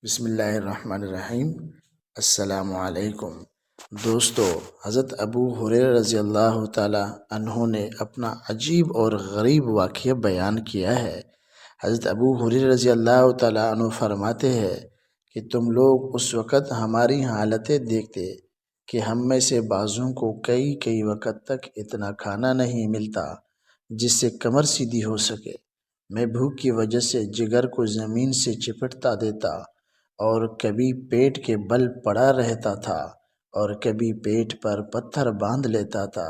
بسم اللہ الرحمن الرحیم۔ السلام علیکم دوستو، حضرت ابو ہریرہ رضی اللہ تعالی عنہ نے اپنا عجیب اور غریب واقعہ بیان کیا ہے۔ حضرت ابو ہریرہ رضی اللہ تعالی عنہ فرماتے ہیں کہ تم لوگ اس وقت ہماری حالتیں دیکھتے کہ ہم میں سے بعضوں کو کئی وقت تک اتنا کھانا نہیں ملتا جس سے کمر سیدھی ہو سکے۔ میں بھوک کی وجہ سے جگر کو زمین سے چپٹتا دیتا اور کبھی پیٹ کے بل پڑا رہتا تھا اور کبھی پیٹ پر پتھر باندھ لیتا تھا۔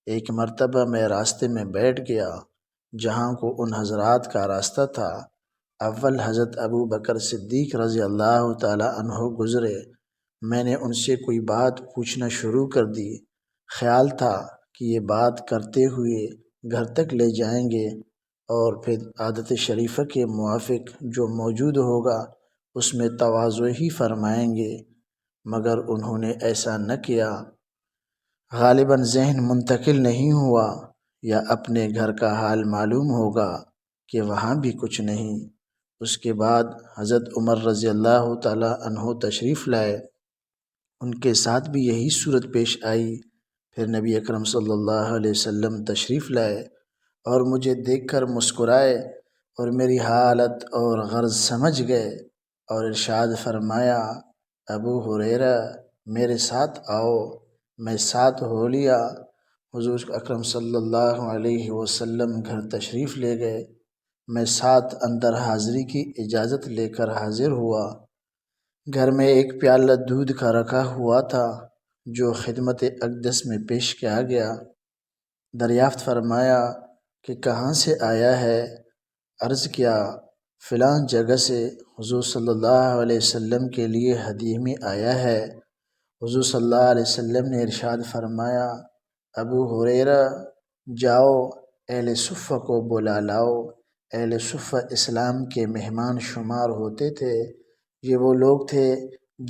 ایک مرتبہ میں راستے میں بیٹھ گیا جہاں کو ان حضرات کا راستہ تھا۔ اول حضرت ابو بکر صدیق رضی اللہ تعالی عنہ گزرے۔ میں نے ان سے کوئی بات پوچھنا شروع کر دی۔ خیال تھا کہ یہ بات کرتے ہوئے گھر تک لے جائیں گے اور پھر عادت شریفہ کے موافق جو موجود ہوگا اس میں تواضع ہی فرمائیں گے، مگر انہوں نے ایسا نہ کیا۔ غالباً ذہن منتقل نہیں ہوا یا اپنے گھر کا حال معلوم ہوگا کہ وہاں بھی کچھ نہیں۔ اس کے بعد حضرت عمر رضی اللہ تعالی عنہ تشریف لائے، ان کے ساتھ بھی یہی صورت پیش آئی۔ پھر نبی اکرم صلی اللہ علیہ وسلم تشریف لائے اور مجھے دیکھ کر مسکرائے اور میری حالت اور غرض سمجھ گئے اور ارشاد فرمایا، ابو ہریرہ میرے ساتھ آؤ۔ میں ساتھ ہو لیا۔ حضور اکرم صلی اللہ علیہ وسلم گھر تشریف لے گئے۔ میں ساتھ اندر حاضری کی اجازت لے کر حاضر ہوا۔ گھر میں ایک پیالہ دودھ کا رکھا ہوا تھا جو خدمت اقدس میں پیش کیا گیا۔ دریافت فرمایا کہ کہاں سے آیا ہے؟ عرض کیا فلاں جگہ سے حضور صلی اللہ علیہ وسلم کے لیے ہدیے میں آیا ہے۔ حضور صلی اللہ علیہ وسلم نے ارشاد فرمایا، ابو ہریرہ جاؤ اہل صفہ کو بلا لاؤ۔ اہل صفہ اسلام کے مہمان شمار ہوتے تھے۔ یہ وہ لوگ تھے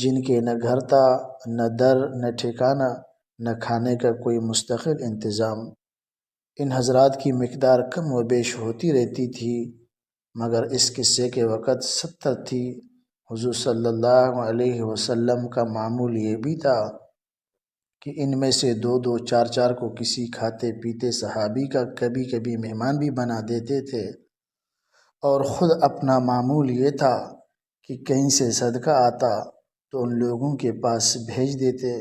جن کے نہ گھر تھا، نہ در، نہ ٹھکانہ، نہ کھانے کا کوئی مستقل انتظام۔ ان حضرات کی مقدار کم و بیش ہوتی رہتی تھی، مگر اس قصے کے وقت 70 تھی۔ حضور صلی اللہ علیہ وسلم کا معمول یہ بھی تھا کہ ان میں سے 2 4 کو کسی کھاتے پیتے صحابی کا کبھی کبھی مہمان بھی بنا دیتے تھے، اور خود اپنا معمول یہ تھا کہ کہیں سے صدقہ آتا تو ان لوگوں کے پاس بھیج دیتے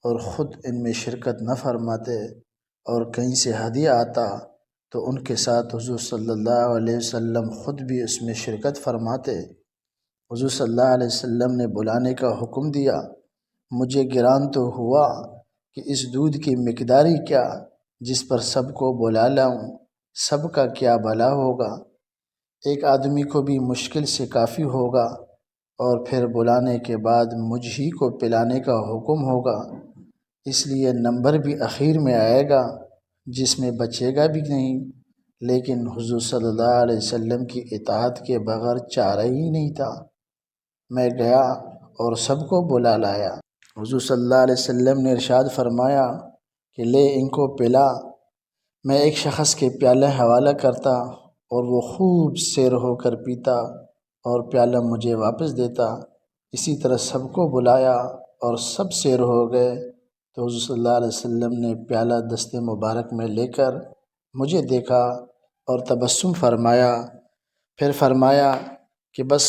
اور خود ان میں شرکت نہ فرماتے، اور کہیں سے ہدیہ آتا تو ان کے ساتھ حضور صلی اللہ علیہ وسلم خود بھی اس میں شرکت فرماتے۔ حضور صلی اللہ علیہ وسلم نے بلانے کا حکم دیا۔ مجھے گران تو ہوا کہ اس دودھ کی مقداری کیا جس پر سب کو بلا لاؤں، سب کا کیا بھلا ہوگا؟ ایک آدمی کو بھی مشکل سے کافی ہوگا، اور پھر بلانے کے بعد مجھ ہی کو پلانے کا حکم ہوگا، اس لیے نمبر بھی اخیر میں آئے گا جس میں بچے گا بھی نہیں۔ لیکن حضور صلی اللہ علیہ وسلم کی اطاعت کے بغیر چارہ ہی نہیں تھا۔ میں گیا اور سب کو بلا لایا۔ حضور صلی اللہ علیہ وسلم نے ارشاد فرمایا کہ لے ان کو پلا۔ میں ایک شخص کے پیالہ حوالہ کرتا اور وہ خوب سیر ہو کر پیتا اور پیالہ مجھے واپس دیتا۔ اسی طرح سب کو بلایا اور سب سیر ہو گئے تو حضور صلی اللہ علیہ وسلم نے پیالہ دست مبارک میں لے کر مجھے دیکھا اور تبسم فرمایا، پھر فرمایا کہ بس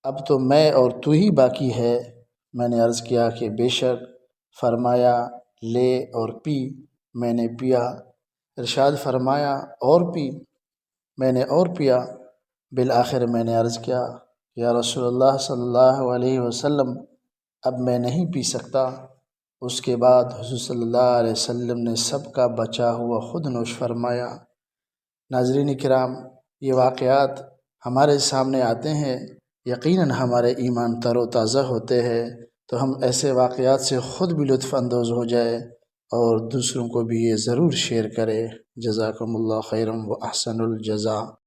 اب تو میں اور تو ہی باقی ہے۔ میں نے عرض کیا کہ بے شک۔ فرمایا لے اور پی۔ میں نے پیا۔ ارشاد فرمایا اور پی۔ میں نے اور پیا۔ بالآخر میں نے عرض کیا یا رسول اللہ صلی اللہ علیہ وسلم اب میں نہیں پی سکتا۔ اس کے بعد حضور صلی اللہ علیہ وسلم نے سب کا بچا ہوا خود نوش فرمایا۔ ناظرین کرام، یہ واقعات ہمارے سامنے آتے ہیں، یقیناً ہمارے ایمان تر و تازہ ہوتے ہیں، تو ہم ایسے واقعات سے خود بھی لطف اندوز ہو جائے اور دوسروں کو بھی یہ ضرور شیئر کرے۔ جزاکم اللہ خیرا و احسن الجزا۔